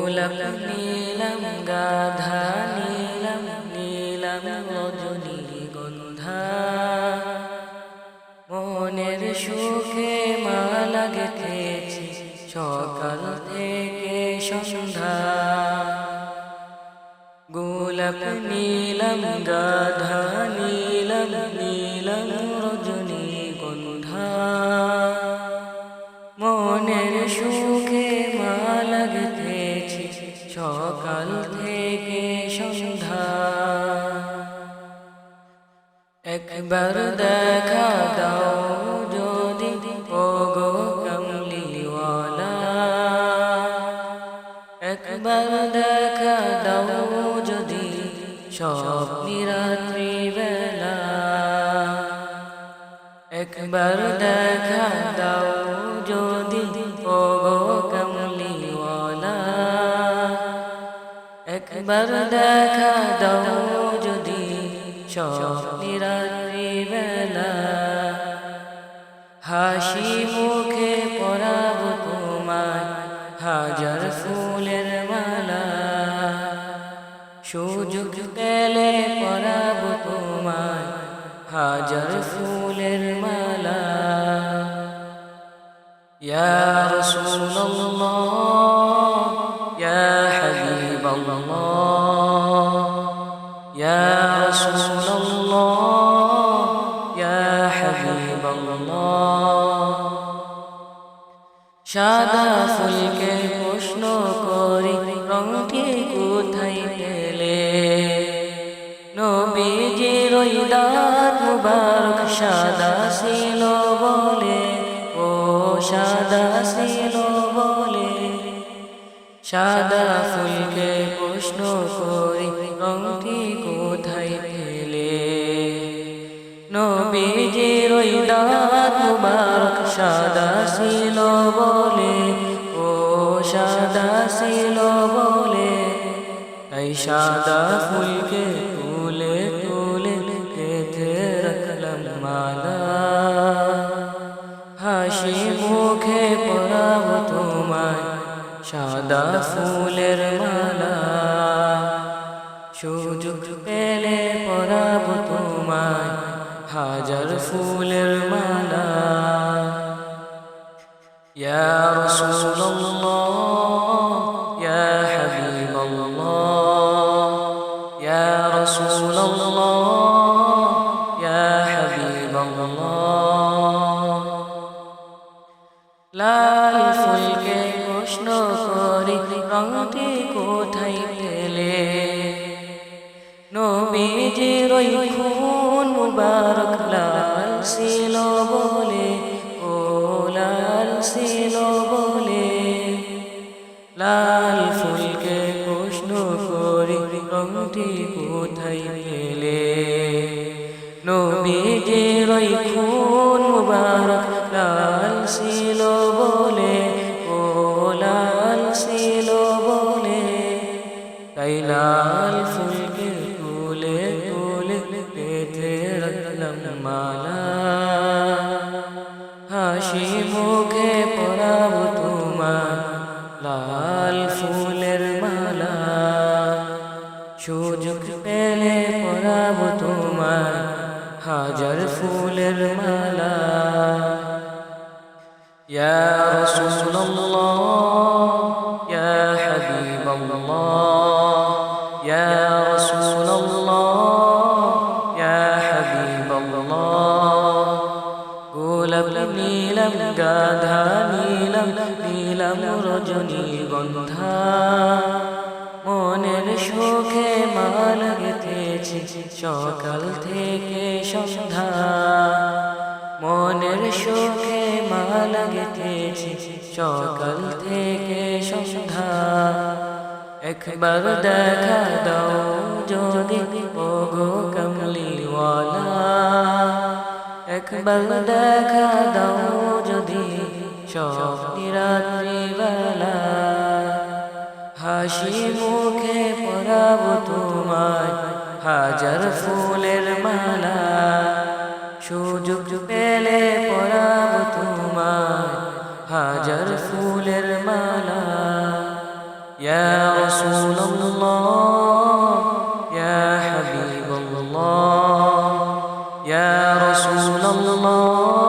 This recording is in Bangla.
গোলাপ নীলম গাধা নীলম নীলম রজনীগন্ধা মনের সুখে মালা গেঁথেছি সকাল থেকে সন্ধ্যা। গোলাপ নীলম গাধা নীলম নীলম রজনীগন্ধা মনের সুখে মালা গেঁথেছি সকাল থেকে সন্ধ্যা। একবার দেখা দাও যদি ওগো কমলিওয়ালা, একবার দেখা দাও যদি স্বপ্নি রাত্রি বেলা, একবার দেখা দাও যদি ওগো কমলিওয়ালা, একবার দেখা দাও যদি স্বপ্নি রাত্রি বেলা। হাসি মুখে পরাবো তোমায় হাজার ফুলের মালা, সুযোগ পেলে পরাবো তোমায় হাজার ফুলের মালা। ইয়া রাসূলুল্লাহ ইয়া হাবিবাল্লাহ, ইয়া রাসূলুল্লাহ ইয়া হাবিবাল্লাহ। সাদা ফুলকে প্রশ্ন করি রংটি কোথায় পেলে, নবীজির ওই দাঁত মুবারক সাদা ছিল বলে, ও সাদা ছিল বলে। সাদা ফুলকে প্রশ্ন করি রংটি কোথায় পেলে, নবীজির ওই দাঁত মুবারক সাদা ছিল বলে, ও সাদা ছিল বলে। তাই সাদা ফুলকে তুলে তুলে গেঁথে রাখলাম মালা, হাসি মুখে পরাবো তোমায় সাদা ফুলের মালা। সুযোগ পেলে পরাবো তোমায় হাজার ফুলের মালা। ইয়া রাসূলুল্লাহ ইয়া হাবিবাল্লাহ, ইয়া রাসূলুল্লাহ ইয়া হাবিবাল্লাহ। লাল ফুলকে প্রশ্ন করি রংটি কোথায় পেলে, নবীজির ওই খুন মুবারক লাল ছিল বলে, ও লাল ছিল বলে। লাল ফুলকে প্রশ্ন করি রংটি কোথায় পেলে, নবীজির ওই খুন মুবারক লাল ছিল বলে, ও লাল ছিল বলে। তাই লাল ফুলকে তুলে তুলে গেঁথে রাখলাম মালা, হাসি মুখে পরাবো তোমায় লাল ফুলের মালা। সুযোগ পেলে পরাবো তোমায় হাজার ফুলের মালা। ইয়া রাসূলুল্লাহ ইয়া হাবিবাল্লাহ, ইয়া রাসূলুল্লাহ ইয়া হাবিবাল্লাহ। গোলাপ নীলম গাধা নীলম নীলম রজনীগন্ধা মনের সুখে মালা গেঁথেছি সকাল থেকে সন্ধ্যা। মনের সুখে মালা গেঁথেছি সকাল থেকে সন্ধ্যা। একবার দেখা দাও যদি ওগো কমলিওয়ালা, একবার দেখা দাও যদি স্বপ্নি রাত্রি বেলা। হাসি মুখে পরাবো তোমায় হাজার ফুলের মালা, সুযোগ পেলে পরাবো তোমায় হাজার ফুলের মালা। ইয়া রাসূলুল্লাহ ইয়া হাবিবাল্লাহ ইয়া রাসূলুল্লাহ